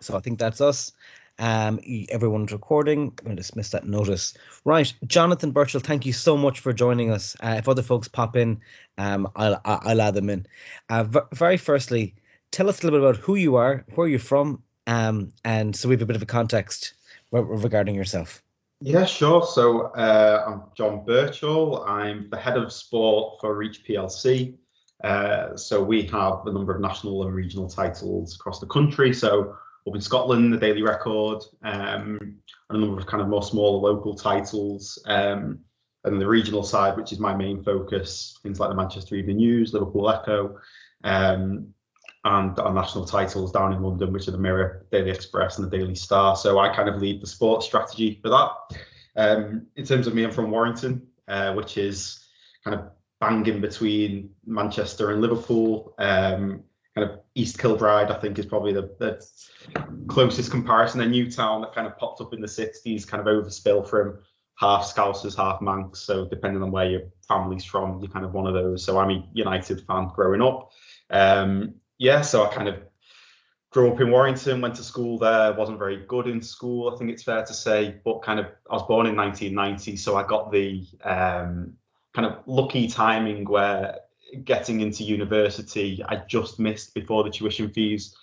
So I think that's us. Everyone's recording. I'm going to dismiss that notice. Right, Jonathan Birchall, thank you so much for joining us. If other folks pop in, I'll add them in. Very firstly, tell us a little bit about who you are, where you're from, and so we have a bit of a context regarding yourself. Yeah, sure. So I'm John Birchall. I'm the head of sport for Reach PLC. So we have a number of national and regional titles across the country. So up in Scotland, the Daily Record, and a number of kind of more smaller local titles. And the regional side, which is my main focus, things like the Manchester Evening News, Liverpool Echo, and our national titles down in London, which are the Mirror, Daily Express, and the Daily Star. So I kind of lead the sports strategy for that. In terms of me, I'm from Warrington, which is kind of banging between Manchester and Liverpool. Kind of East Kilbride, I think, is probably the closest comparison. A new town that kind of popped up in the 60s, kind of overspill from half Scousers, half Manx. So depending on where your family's from, you're kind of one of those. So I'm a United fan growing up. So I kind of grew up in Warrington, went to school there, wasn't very good in school, I think it's fair to say, but I was born in 1990, so I got the kind of lucky timing where getting into university, I just missed before the tuition fees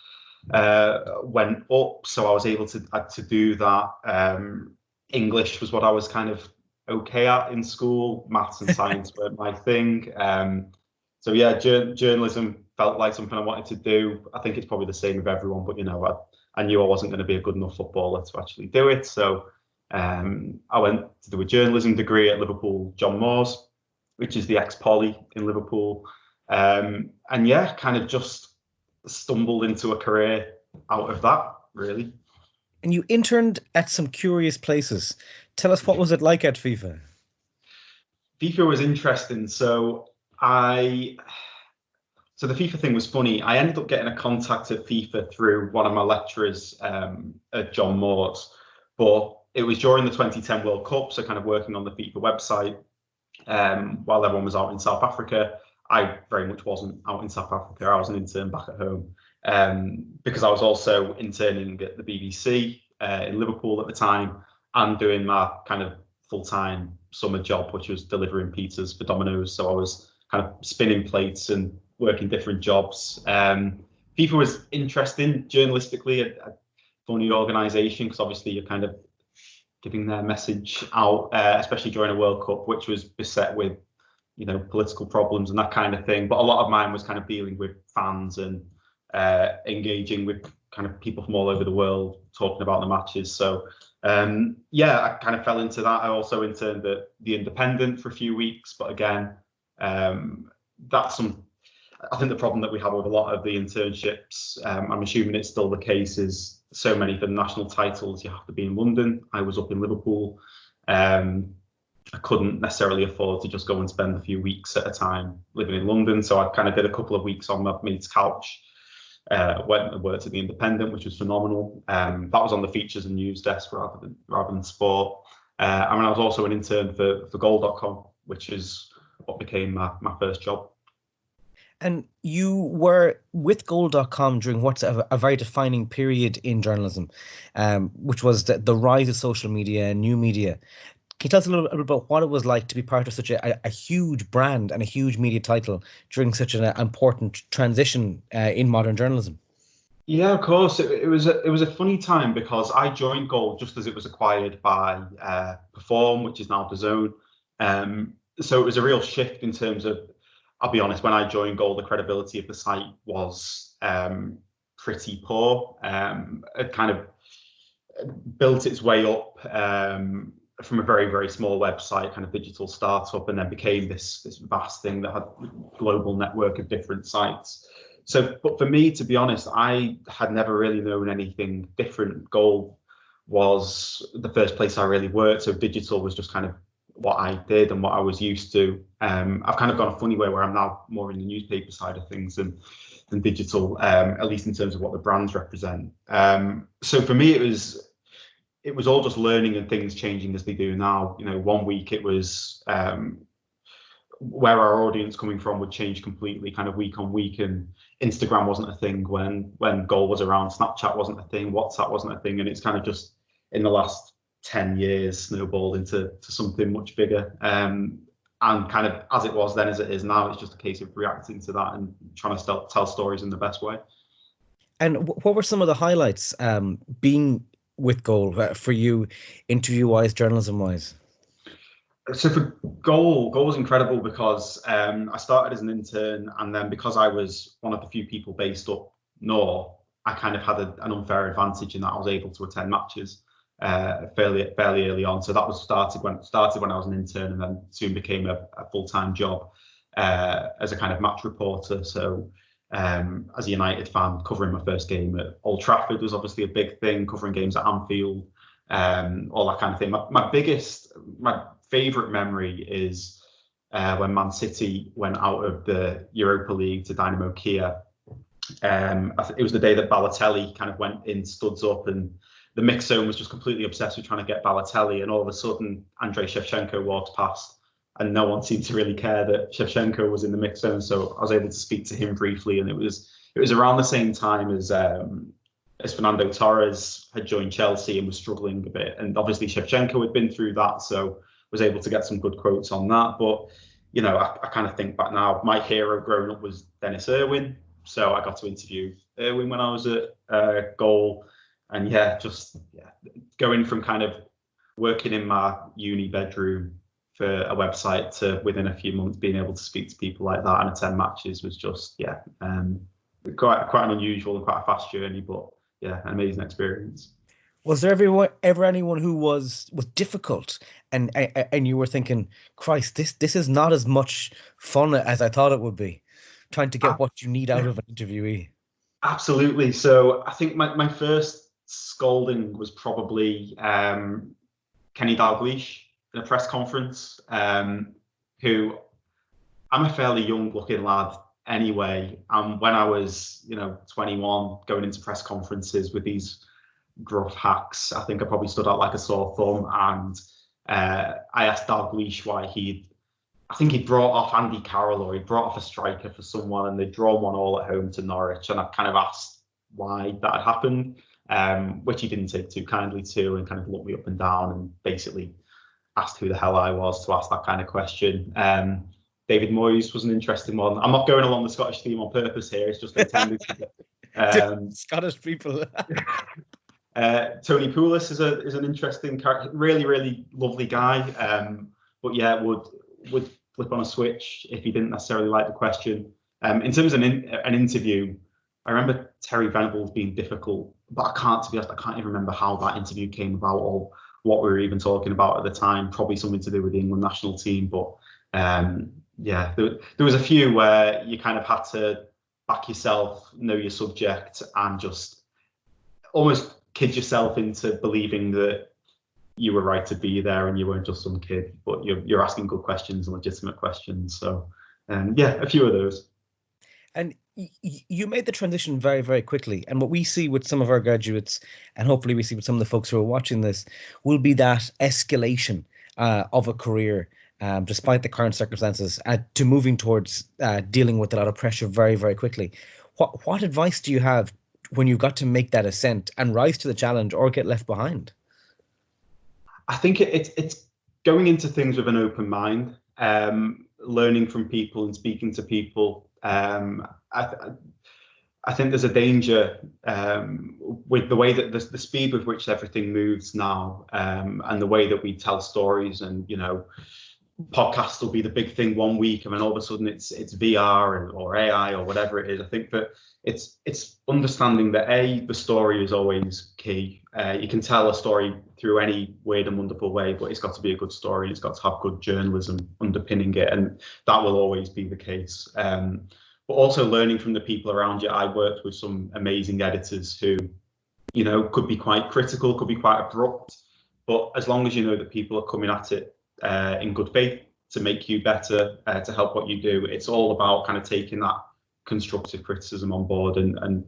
went up, so I was able to do that. English was what I was kind of okay at in school, maths and science weren't my thing. Journalism felt like something I wanted to do. I think it's probably the same with everyone, but I knew I wasn't going to be a good enough footballer to actually do it. So I went to do a journalism degree at Liverpool John Moores, which is the ex-Poly in Liverpool. Kind of just stumbled into a career out of that, really. And you interned at some curious places. Tell us, what was it like at FIFA? FIFA was interesting. So the FIFA thing was funny. I ended up getting a contact at FIFA through one of my lecturers at John Moores, but it was during the 2010 World Cup, so kind of working on the FIFA website while everyone was out in South Africa. I very much wasn't out in South Africa. I was an intern back at home because I was also interning at the BBC in Liverpool at the time and doing my kind of full-time summer job, which was delivering pizzas for Domino's. So I was kind of spinning plates and working different jobs. FIFA was interesting journalistically, a funny organisation, because obviously you're kind of giving their message out, especially during a World Cup, which was beset with, political problems and that kind of thing. But a lot of mine was kind of dealing with fans and engaging with kind of people from all over the world, talking about the matches. So I kind of fell into that. I also interned at The Independent for a few weeks, but again, I think the problem that we have with a lot of the internships, I'm assuming it's still the case, is so many of the national titles you have to be in London. I was up in Liverpool. I couldn't necessarily afford to just go and spend a few weeks at a time living in London, so I kind of did a couple of weeks on my mate's couch. Went and worked at The Independent, which was phenomenal. That was on the features and news desk rather than sport. I was also an intern for Goal.com, which is what became my first job. And you were with Goal.com during what's a very defining period in journalism, which was the rise of social media and new media. Can you tell us a little bit about what it was like to be part of such a huge brand and a huge media title during such an important transition in modern journalism? Yeah, of course. It was a funny time because I joined Goal just as it was acquired by Perform, which is now DAZN. So it was a real shift in terms of, I'll be honest, when I joined Goal, the credibility of the site was pretty poor. It kind of built its way up from a very, very small website, kind of digital startup, and then became this vast thing that had a global network of different sites. So, but for me, to be honest, I had never really known anything different. Goal was the first place I really worked, so digital was just kind of what I did and what I was used to. I've kind of gone a funny way where I'm now more in the newspaper side of things than digital, at least in terms of what the brands represent. So for me, it was all just learning and things changing as they do now. 1 week it was where our audience coming from would change completely kind of week on week, and Instagram wasn't a thing when Goal was around, Snapchat wasn't a thing, WhatsApp wasn't a thing, and it's kind of just in the last 10 years snowballed into something much bigger. And kind of as it was then, as it is now, it's just a case of reacting to that and trying to tell stories in the best way. And what were some of the highlights being with Goal for you, interview-wise, journalism-wise? So for Goal was incredible because I started as an intern, and then because I was one of the few people based up north, I kind of had an unfair advantage in that I was able to attend matches fairly early on. So that was started when I was an intern, and then soon became a full-time job as a kind of match reporter. So as a United fan, covering my first game at Old Trafford was obviously a big thing. Covering games at Anfield, all that kind of thing. My favourite memory is when Man City went out of the Europa League to Dynamo Kiev. It was the day that Balotelli kind of went in studs up, and the mix zone was just completely obsessed with trying to get Balotelli, and all of a sudden Andrei Shevchenko walked past, and no one seemed to really care that Shevchenko was in the mix zone. So I was able to speak to him briefly, and it was around the same time as Fernando Torres had joined Chelsea and was struggling a bit, and obviously Shevchenko had been through that, so was able to get some good quotes on that. But you know, I kind of think back now, my hero growing up was Dennis Irwin, so I got to interview Irwin when I was at Goal. And going from kind of working in my uni bedroom for a website to within a few months being able to speak to people like that and attend matches was just quite an unusual and quite a fast journey, but yeah, an amazing experience. Was there ever anyone who was difficult, and you were thinking, Christ, this is not as much fun as I thought it would be, trying to get what you need out of an interviewee? Absolutely. So I think my first scolding was probably Kenny Dalglish in a press conference, who I'm a fairly young looking lad anyway. And when I was, 21, going into press conferences with these gruff hacks, I think I probably stood out like a sore thumb. And I asked Dalglish why I think he'd brought off Andy Carroll, or he'd brought off a striker for someone, and they'd drawn one all at home to Norwich. And I kind of asked why that had happened, which he didn't take too kindly to, and kind of looked me up and down and basically asked who the hell I was to ask that kind of question. David Moyes was an interesting one. I'm not going along the Scottish theme on purpose here. It's just intended to Scottish people. Tony Pulis is an interesting character, really, really lovely guy. But yeah, would flip on a switch if he didn't necessarily like the question. In terms of an interview, I remember Terry Venables being difficult, but to be honest, I can't even remember how that interview came about or what we were even talking about at the time. Probably something to do with the England national team. But there was a few where you kind of had to back yourself, know your subject, and just almost kid yourself into believing that you were right to be there and you weren't just some kid, but you're asking good questions and legitimate questions. So a few of those. And you made the transition very, very quickly. And what we see with some of our graduates, and hopefully we see with some of the folks who are watching this, will be that escalation of a career, despite the current circumstances, to moving towards dealing with a lot of pressure very, very quickly. What advice do you have when you've got to make that ascent and rise to the challenge or get left behind? I think it's going into things with an open mind, learning from people and speaking to people. I think there's a danger with the way that the speed with which everything moves now, and the way that we tell stories, and podcasts will be the big thing one week, and then all of a sudden it's VR or AI or whatever it is. I think that it's understanding that the story is always key. You can tell a story through any weird and wonderful way, but it's got to be a good story. It's got to have good journalism underpinning it, and that will always be the case. But also learning from the people around you. I worked with some amazing editors who, could be quite critical, could be quite abrupt, but as long as you know that people are coming at it in good faith to make you better, to help what you do, it's all about kind of taking that constructive criticism on board and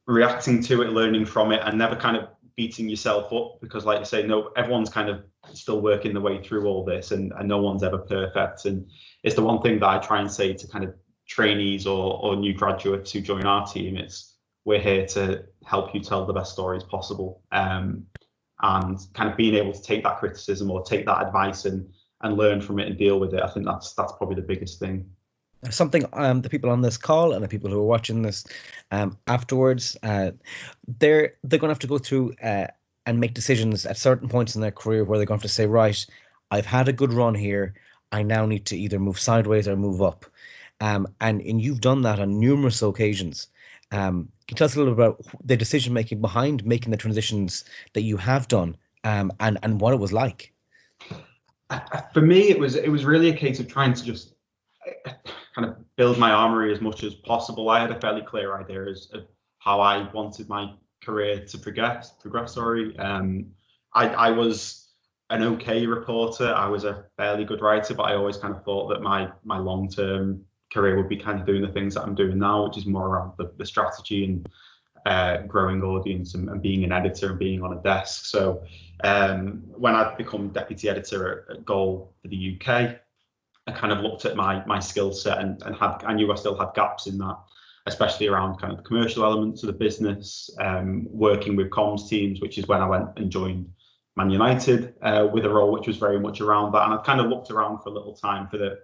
reacting to it, learning from it, and never kind of beating yourself up, because like you say, no, everyone's kind of still working the way through all this, and no one's ever perfect. And it's the one thing that I try and say to kind of trainees or new graduates who join our team. It's we're here to help you tell the best stories possible, and kind of being able to take that criticism or take that advice and learn from it and deal with it. I think that's probably the biggest thing. Something the people on this call and the people who are watching this afterwards, they're going to have to go through and make decisions at certain points in their career where they're going to have to say, right, I've had a good run here. I now need to either move sideways or move up. And you've done that on numerous occasions. Can you tell us a little about the decision making behind making the transitions that you have done, and what it was like? For me, it was really a case of trying to just kind of build my armory as much as possible. I had a fairly clear idea of how I wanted my career to progress. Sorry, I was an okay reporter. I was a fairly good writer, but I always kind of thought that my long-term career would be kind of doing the things that I'm doing now, which is more around the strategy and growing audience and being an editor and being on a desk. So when I'd become deputy editor at Goal for the UK, I kind of looked at my skill set and I knew I still had gaps in that, especially around kind of the commercial elements of the business, working with comms teams, which is when I went and joined Man United with a role which was very much around that. And I've kind of looked around for a little time for the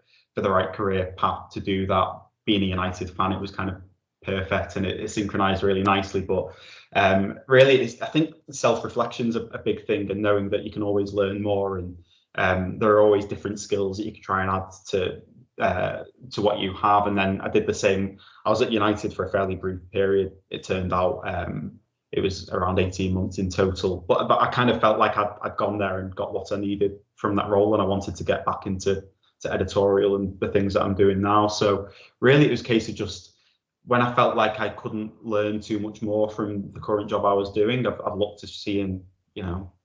right career path to do that. Being a United fan, it was kind of perfect and it synchronized really nicely. But really, I think self-reflection is a big thing, and knowing that you can always learn more, and there are always different skills that you can try and add to what you have. And then I did the same. I was at United for a fairly brief period. It turned out it was around 18 months in total, but I kind of felt like I'd gone there and got what I needed from that role, and I wanted to get back into editorial and the things that I'm doing now. So really, it was a case of just when I felt like I couldn't learn too much more from the current job I was doing, I've looked to see and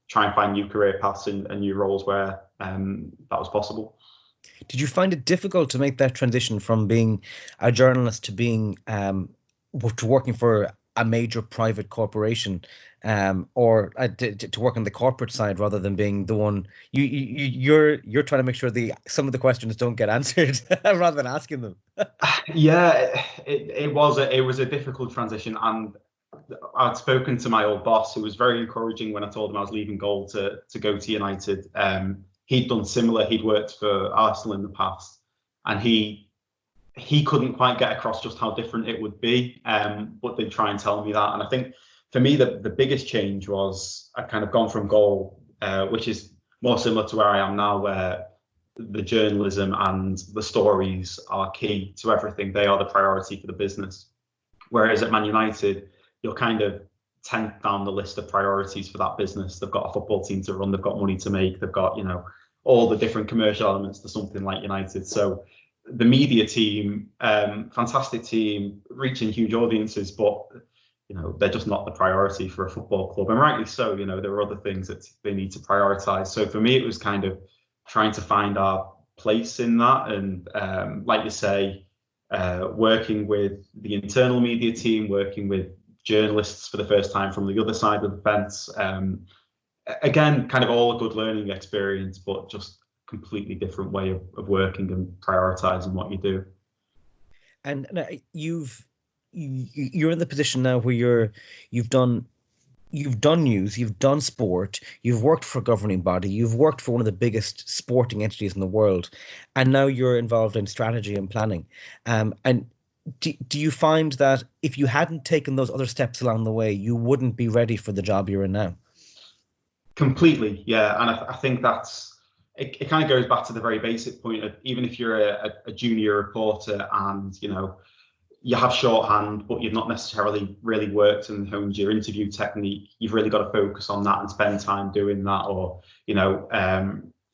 try and find new career paths and new roles where that was possible. Did you find it difficult to make that transition from being a journalist to being to working for a major private corporation, or to work on the corporate side rather than being the one you're trying to make sure some of the questions don't get answered rather than asking them? Yeah, it was a difficult transition, and I'd spoken to my old boss, who was very encouraging when I told him I was leaving Goal to go to United. He'd done similar. He'd worked for Arsenal in the past, and he couldn't quite get across just how different it would be. But they'd try and tell me that. And I think for me, the biggest change was I'd kind of gone from Goal, which is more similar to where I am now, where the journalism and the stories are key to everything. They are the priority for the business. Whereas at Man United, you're kind of 10th down the list of priorities for that business. They've got a football team to run, they've got money to make, they've got, all the different commercial elements to something like United. So the media team, fantastic team, reaching huge audiences, but they're just not the priority for a football club. And rightly so, there are other things that they need to prioritize. So for me, it was kind of trying to find our place in that. And like you say, working with the internal media team, working with journalists for the first time from the other side of the fence. Again, kind of all a good learning experience, but just completely different way of working and prioritizing what you do. And you're in the position now where you've done news, you've done sport, you've worked for a governing body, you've worked for one of the biggest sporting entities in the world, and now you're involved in strategy and planning. And do you find that if you hadn't taken those other steps along the way, you wouldn't be ready for the job you're in now? Completely, yeah. And I think it kind of goes back to the very basic point of, even if you're a junior reporter and you have shorthand, but you've not necessarily really worked and honed your interview technique, you've really got to focus on that and spend time doing that. Or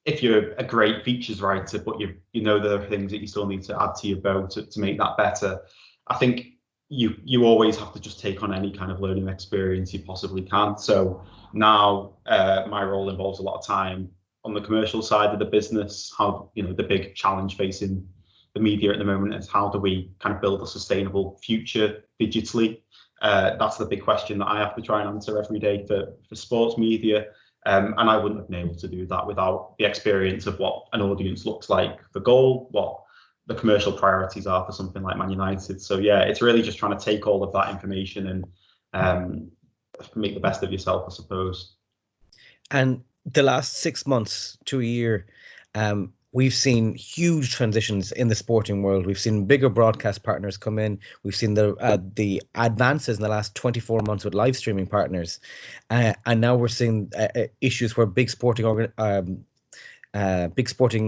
if you're a great features writer, but there are things that you still need to add to your bow to make that better. I think you always have to just take on any kind of learning experience you possibly can. So now my role involves a lot of time on the commercial side of the business. How the big challenge facing the media at the moment is, how do we kind of build a sustainable future digitally? That's the big question that I have to try and answer every day for sports media. And I wouldn't have been able to do that without the experience of what an audience looks like for Goal, what the commercial priorities are for something like Man United. So yeah, it's really just trying to take all of that information and make the best of yourself, I suppose. And the last 6 months to a year, we've seen huge transitions in the sporting world. We've seen bigger broadcast partners come in. We've seen the advances in the last 24 months with live streaming partners, and now we're seeing issues where big sporting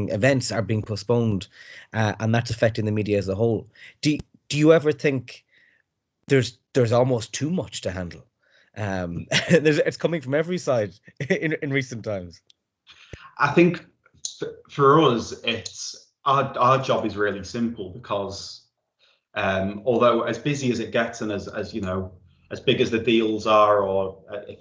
events are being postponed, and that's affecting the media as a whole. Do you ever think there's almost too much to handle? It's coming from every side in recent times. I think for us, it's our job is really simple because although as busy as it gets and as you know, as big as the deals are, or if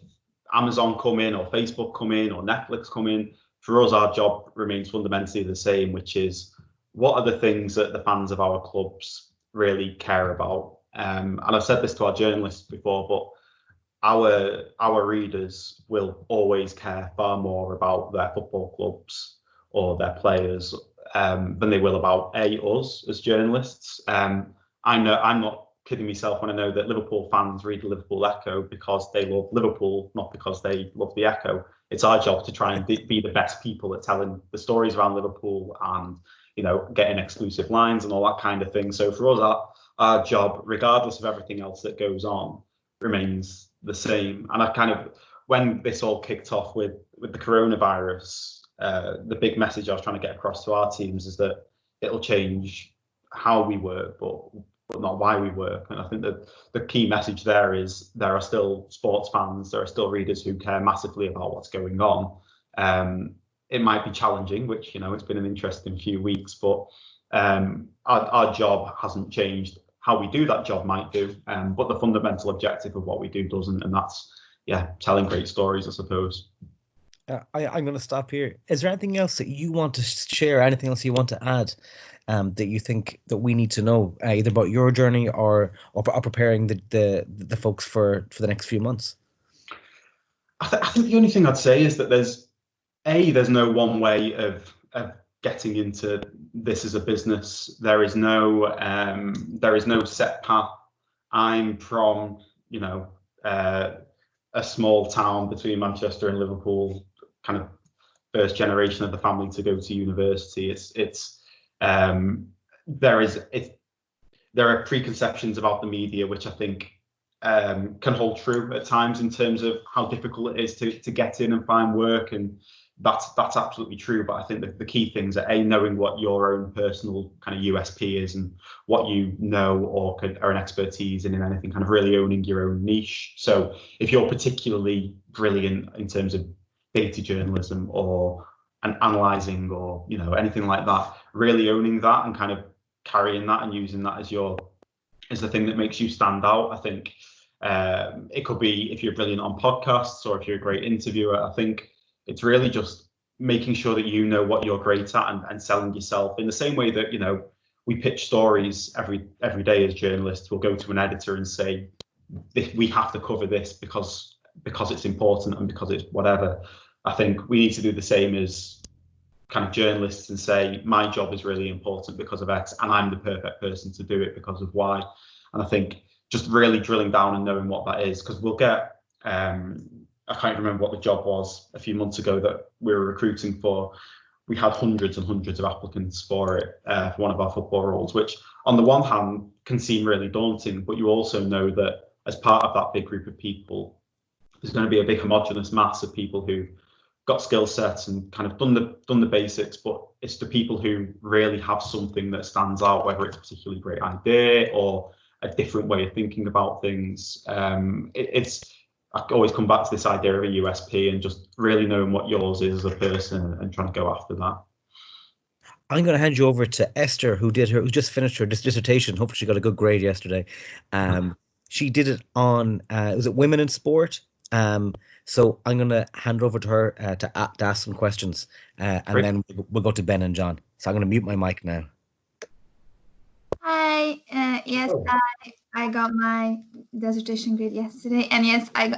Amazon come in or Facebook come in or Netflix come in, for us our job remains fundamentally the same, which is what are the things that the fans of our clubs really care about. And I've said this to our journalists before, but our readers will always care far more about their football clubs or their players than they will about us as journalists. I know I'm not kidding myself when I know that Liverpool fans read the Liverpool Echo because they love Liverpool, not because they love the Echo. It's our job to try and be the best people at telling the stories around Liverpool and getting exclusive lines and all that kind of thing. So for us, our job, regardless of everything else that goes on, remains the same. And I kind of, when this all kicked off with the coronavirus, the big message I was trying to get across to our teams is that it'll change how we work, but not why we work. And I think that the key message there is there are still sports fans, there are still readers who care massively about what's going on. It might be challenging, which it's been an interesting few weeks, but our job hasn't changed. How we do that job might do, but the fundamental objective of what we do doesn't, and that's telling great stories, I suppose. I'm going to stop here. Is there anything else that you want to share? Anything else you want to add that you think that we need to know, either about your journey or preparing the folks for the next few months? I think the only thing I'd say is that there's no one way of getting into this as a business. There is no set path. I'm from a small town between Manchester and Liverpool, kind of first generation of the family to go to university. There are preconceptions about the media which I think can hold true at times in terms of how difficult it is to get in and find work, and that's absolutely true. But I think that the key things are knowing what your own personal kind of USP is and what you know or are an expertise in anything, kind of really owning your own niche. So if you're particularly brilliant in terms of data journalism or analysing or anything like that, really owning that and kind of carrying that and using that as the thing that makes you stand out. I think it could be if you're brilliant on podcasts or if you're a great interviewer. I think it's really just making sure that you know what you're great at and selling yourself in the same way that we pitch stories every day as journalists. We'll go to an editor and say, we have to cover this because it's important and because it's whatever. I think we need to do the same as kind of journalists and say, my job is really important because of X and I'm the perfect person to do it because of Y. And I think just really drilling down and knowing what that is, because we'll get I can't remember what the job was a few months ago that we were recruiting for. We had hundreds and hundreds of applicants for it, for one of our football roles, which on the one hand can seem really daunting, but you also know that as part of that big group of people, there's going to be a big homogenous mass of people who got skill sets and kind of done the basics, but it's the people who really have something that stands out, whether it's a particularly great idea or a different way of thinking about things. I always come back to this idea of a USP and just really knowing what yours is as a person and trying to go after that. I'm going to hand you over to Esther, who just finished her dissertation. Hopefully, she got a good grade yesterday. She did it on was it women in sport? So I'm going to hand over to her to ask some questions, and Great. then we'll go to Ben and John. So I'm going to mute my mic now. Hi. Yes, I got my dissertation grade yesterday, and yes, I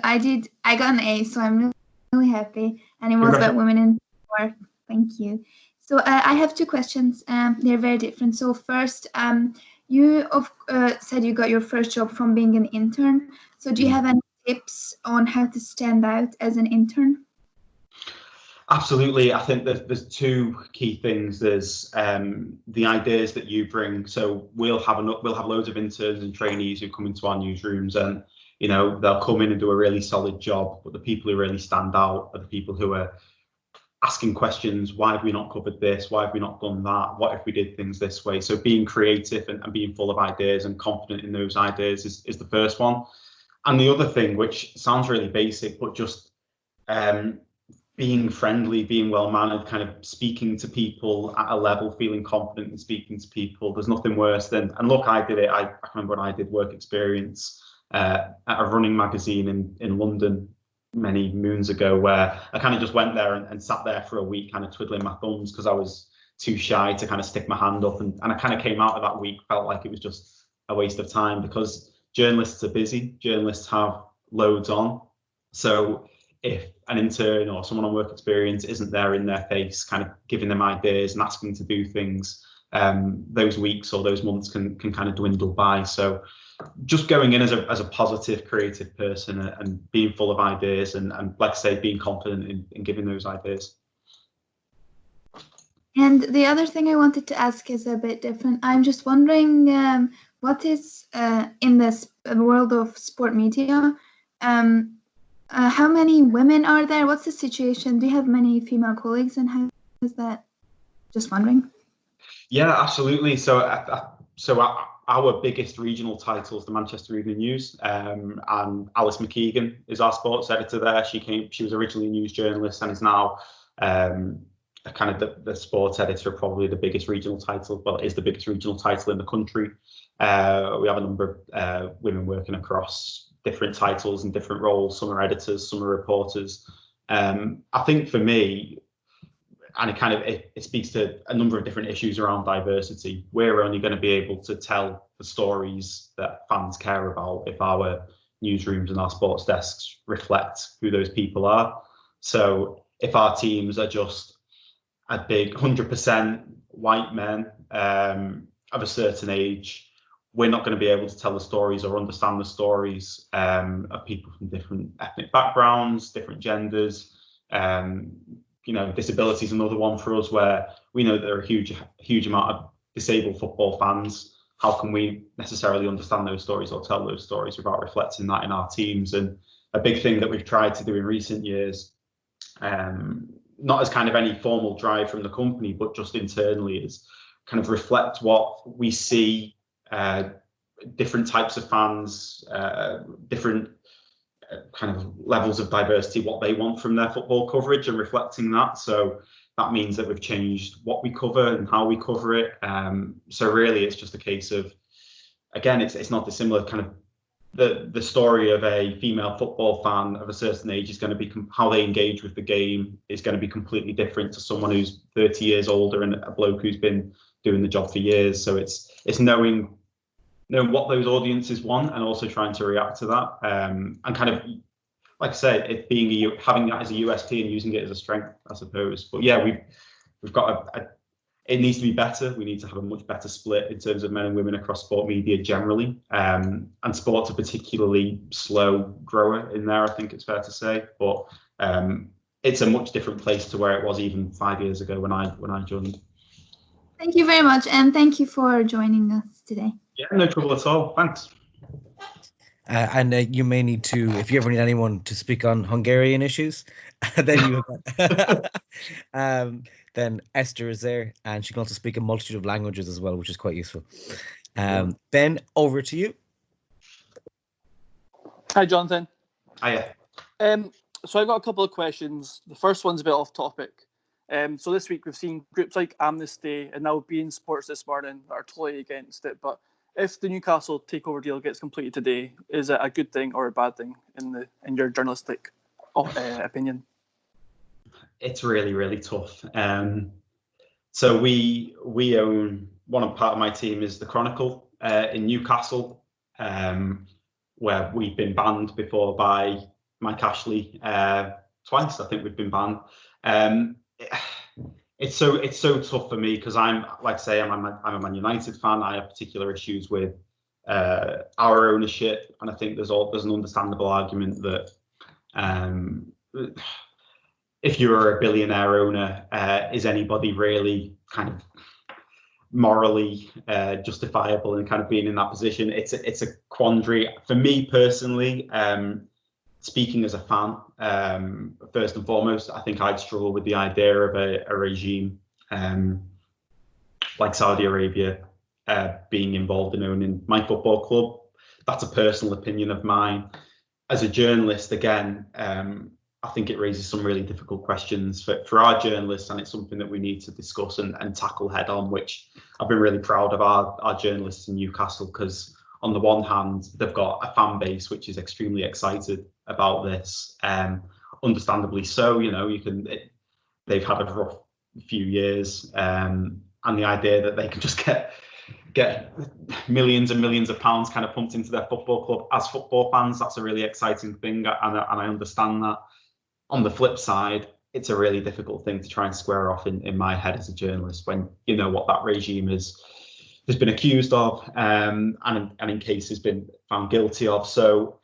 got an A, so I'm really really happy, and it was about women in sport. Thank you. So I have two questions. They're very different. So first, you said you got your first job from being an intern. So do you have any tips on how to stand out as an intern? Absolutely. I think there's two key things. There's the ideas that you bring. So we'll have loads of interns and trainees who come into our newsrooms, and they'll come in and do a really solid job. But the people who really stand out are the people who are asking questions. Why have we not covered this? Why have we not done that? What if we did things this way? So being creative and being full of ideas and confident in those ideas is the first one. And the other thing, which sounds really basic, but just being friendly, being well-mannered, kind of speaking to people at a level, feeling confident in speaking to people. There's nothing worse than, and look, I did it. I remember when I did work experience at a running magazine in London many moons ago, where I kind of just went there and sat there for a week, kind of twiddling my thumbs because I was too shy to kind of stick my hand up. And I kind of came out of that week, felt like it was just a waste of time because journalists are busy. Journalists have loads on. So if an intern or someone on work experience isn't there in their face, kind of giving them ideas and asking to do things, those weeks or those months can kind of dwindle by. So just going in as a positive, creative person and being full of ideas and like I say, being confident in giving those ideas. And the other thing I wanted to ask is a bit different. I'm just wondering what is in this world of sport media, how many women are there? What's the situation? Do you have many female colleagues, and how is that? Just wondering. Yeah, absolutely. So our biggest regional title is the Manchester Evening News, and Alice McKeegan is our sports editor there. She was originally a news journalist and is now kind of the sports editor, probably the biggest regional title. Well, it is the biggest regional title in the country. We have a number of women working across different titles and different roles. Some are editors, some are reporters. I think for me, and it speaks to a number of different issues around diversity. We're only going to be able to tell the stories that fans care about if our newsrooms and our sports desks reflect who those people are. So if our teams are just a big 100% white men of a certain age, we're not going to be able to tell the stories or understand the stories of people from different ethnic backgrounds, different genders. Disability is another one for us, where we know there are a huge amount of disabled football fans. How can we necessarily understand those stories or tell those stories without reflecting that in our teams? And a big thing that we've tried to do in recent years, not as kind of any formal drive from the company, but just internally, is kind of reflect what we see, different types of fans, different kind of levels of diversity, what they want from their football coverage, and reflecting that. So that means that we've changed what we cover and how we cover it. So really, it's just a case of, again, it's not dissimilar. Kind of the story of a female football fan of a certain age is going to be how they engage with the game is going to be completely different to someone who's 30 years older and a bloke who's been doing the job for years. So it's knowing what those audiences want and also trying to react to that, and kind of, like I said, it being having that as a USP and using it as a strength, I suppose. But yeah, we've got it needs to be better. We need to have a much better split in terms of men and women across sport media generally, and sports a particularly slow grower in there, I think it's fair to say. But it's a much different place to where it was even 5 years ago when I joined. Thank you very much, and thank you for joining us today. Yeah, no trouble at all. Thanks. And you may need to, if you ever need anyone to speak on Hungarian issues, then then Esther is there, and she can also speak a multitude of languages as well, which is quite useful. Ben, over to you. Hi, Jonathan. Hiya. So I've got a couple of questions. The first one's a bit off topic. So this week we've seen groups like Amnesty and now beIN Sports this morning that are totally against it. But if the Newcastle takeover deal gets completed today, is it a good thing or a bad thing in your journalistic opinion? It's really, really tough. So we own, part of my team is the Chronicle in Newcastle, where we've been banned before by Mike Ashley twice. I think we've been banned. It's so tough for me because I'm a Man United fan. I have particular issues with our ownership, and I think there's an understandable argument that if you're a billionaire owner, is anybody really kind of morally justifiable in kind of being in that position? It's a quandary for me personally. Speaking as a fan, first and foremost, I think I'd struggle with the idea of a regime like Saudi Arabia being involved in owning my football club. That's a personal opinion of mine. As a journalist, again, I think it raises some really difficult questions for our journalists, and it's something that we need to discuss and tackle head on, which I've been really proud of our journalists in Newcastle, because on the one hand, they've got a fan base which is extremely excited about this, understandably so. They've had a rough few years, and the idea that they can just get millions and millions of pounds kind of pumped into their football club as football fans, that's a really exciting thing, and I understand that. On the flip side, it's a really difficult thing to try and square off in my head as a journalist when you know what that regime has been accused of, and in cases been found guilty of. So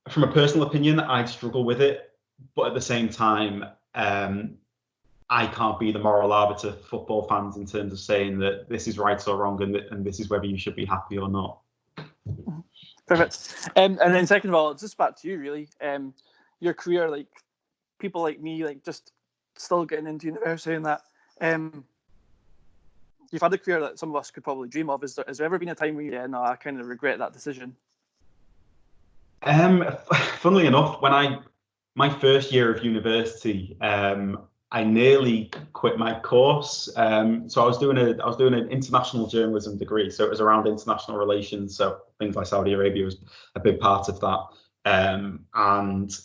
from a personal opinion, I'd struggle with it, but at the same time, I can't be the moral arbiter for football fans in terms of saying that this is right or wrong, and this is whether you should be happy or not. Perfect. And then second of all, it's just back to you really. Your career, like people like me, like just still getting into university and that. You've had a career that some of us could probably dream of. Has there ever been a time where I kind of regret that decision? Funnily enough, when my first year of university, I nearly quit my course. So I was doing an international journalism degree. So it was around international relations. So things like Saudi Arabia was a big part of that. And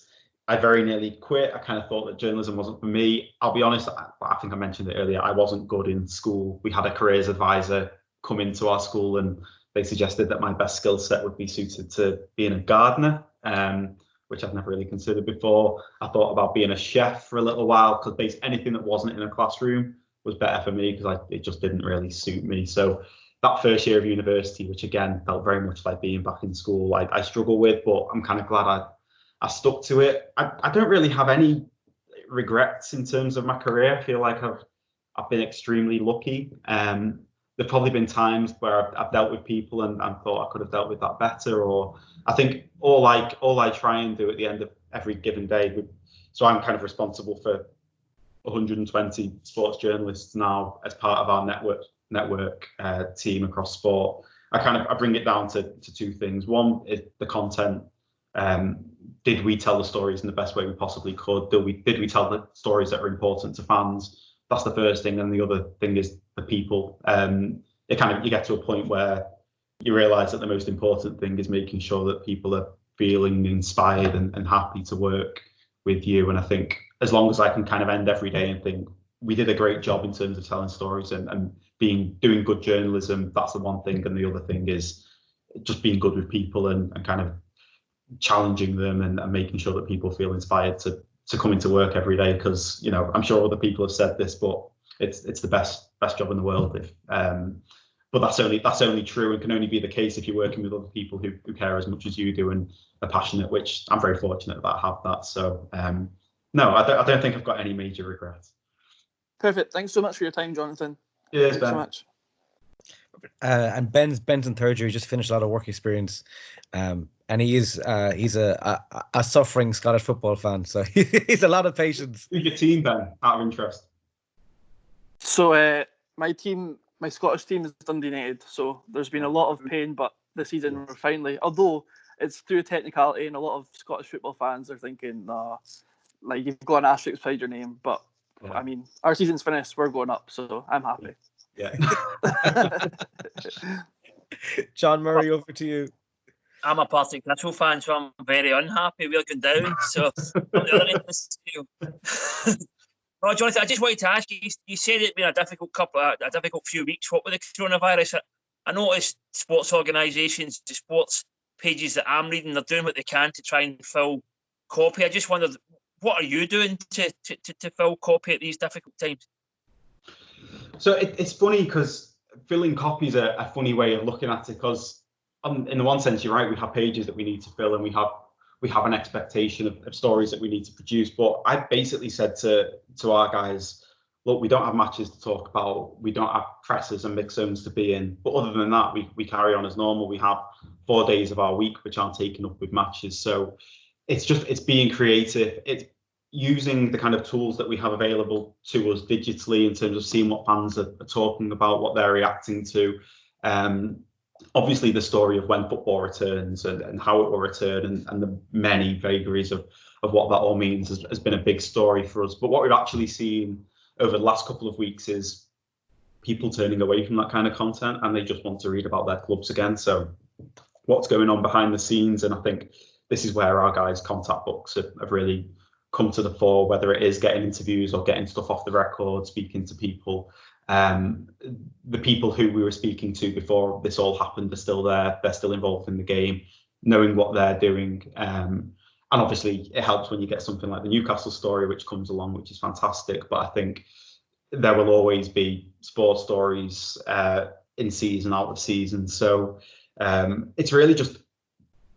I very nearly quit. I kind of thought that journalism wasn't for me. I'll be honest, I think I mentioned it earlier, I wasn't good in school. We had a careers advisor come into our school and they suggested that my best skill set would be suited to being a gardener, which I've never really considered before. I thought about being a chef for a little while because basically anything that wasn't in a classroom was better for me because it just didn't really suit me. So that first year of university, which again felt very much like being back in school, I struggle with, but I'm kind of glad I stuck to it. I don't really have any regrets in terms of my career. I feel like I've been extremely lucky. There've probably been times where I've dealt with people and thought I could have dealt with that better. Or I think all I try and do at the end of every given day. So I'm kind of responsible for 120 sports journalists now as part of our network team across sport. I bring it down to two things. One is the content. Did we tell the stories in the best way we possibly could? Did we tell the stories that are important to fans? That's the first thing, and the other thing is the people. You get to a point where you realise that the most important thing is making sure that people are feeling inspired and happy to work with you. And I think as long as I can kind of end every day and think we did a great job in terms of telling stories and doing good journalism, that's the one thing. And the other thing is just being good with people and kind of challenging them and making sure that people feel inspired to come into work every day, because I'm sure other people have said this, but it's the best job in the world. But that's only true and can only be the case if you're working with other people who care as much as you do and are passionate, which I'm very fortunate that I have that. So no, I don't think I've got any major regrets. Perfect. Thanks so much for your time, Jonathan. Yes, Ben. So much. And Ben's in third year. He just finished a lot of work experience, and he's a suffering Scottish football fan, so he's a lot of patience. Who's your team, Ben? Out of interest. So my Scottish team is Dundee United. So there's been a lot of pain, but this season we're finally, although it's through a technicality, and a lot of Scottish football fans are thinking, like you've got an asterisk beside your name, but yeah. I mean, our season's finished. We're going up, so I'm happy. Yeah. John Murray, over to you. I'm a Partick Thistle fan, so I'm very unhappy. We're going down. So on the other end of the scale. Well, Jonathan, I just wanted to ask you. You said it's been a difficult few weeks. What with the coronavirus? I noticed sports organisations, the sports pages that I'm reading, they're doing what they can to try and fill copy. I just wondered, what are you doing to fill copy at these difficult times? So it's funny because filling copy is a funny way of looking at it, because in the one sense, you're right, we have pages that we need to fill, and we have an expectation of stories that we need to produce. But I basically said to our guys, look, we don't have matches to talk about, we don't have presses and mix zones to be in, but other than that, we carry on as normal. We have 4 days of our week which aren't taken up with matches. So it's being creative. It's using the kind of tools that we have available to us digitally in terms of seeing what fans are talking about, what they're reacting to. Obviously, the story of when football returns and how it will return, and the many vagaries of what that all means has been a big story for us. But what we've actually seen over the last couple of weeks is people turning away from that kind of content, and they just want to read about their clubs again. So what's going on behind the scenes, and I think this is where our guys' contact books have really come to the fore, whether it is getting interviews or getting stuff off the record, speaking to people. The people who we were speaking to before this all happened are still there. They're still involved in the game, knowing what they're doing. And obviously it helps when you get something like the Newcastle story, which comes along, which is fantastic. But I think there will always be sports stories in season, out of season. So it's really just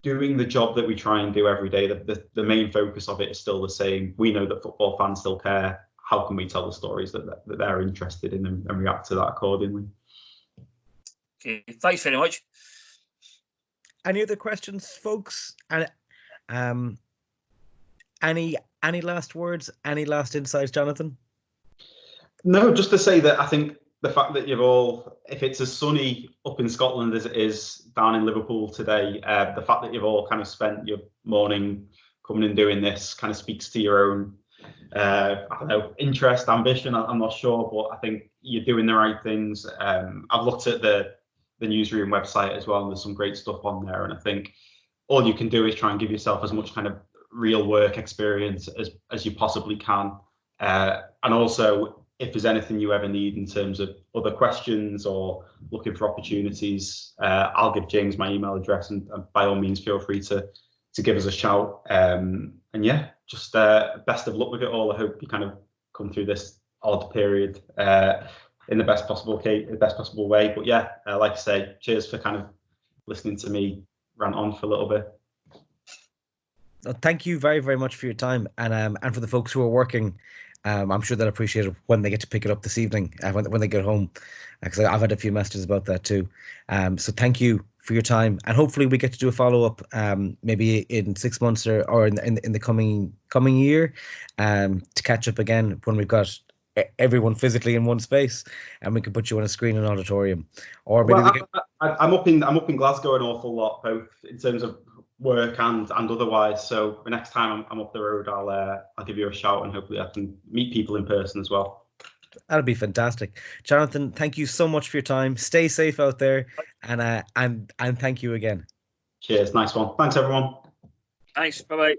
doing the job that we try and do every day. The main focus of it is still the same. We know that football fans still care. How can we tell the stories that they're interested in, and react to that accordingly? Okay, thanks very much. Any other questions, folks? And any last words? Any last insights, Jonathan? No, just to say that I think the fact that you've all, if it's as sunny up in Scotland as it is down in Liverpool today, the fact that you've all kind of spent your morning coming and doing this kind of speaks to your own, I don't know, interest, ambition. I'm not sure, but I think you're doing the right things. I've looked at the newsroom website as well, and there's some great stuff on there. And I think all you can do is try and give yourself as much kind of real work experience as you possibly can. And also, if there's anything you ever need in terms of other questions or looking for opportunities, I'll give James my email address, and by all means, feel free to give us a shout. And yeah, just best of luck with it all. I hope you kind of come through this odd period in the best possible way. But yeah, like I say, cheers for kind of listening to me rant on for a little bit. Thank you very, very much for your time, and for the folks who are working. I'm sure they'll appreciate it when they get to pick it up this evening, when they get home, because I've had a few messages about that too. So thank you for your time, and hopefully we get to do a follow up, maybe in 6 months or in the coming year, to catch up again when we've got everyone physically in one space, and we can put you on a screen in an auditorium, or maybe I'm up in Glasgow an awful lot, both in terms of work and otherwise. So the next time I'm up the road, I'll give you a shout, and hopefully I can meet people in person as well. That'll be fantastic. Jonathan, thank you so much for your time. Stay safe out there, and thank you again. Cheers, nice one. Thanks everyone. Thanks, bye bye.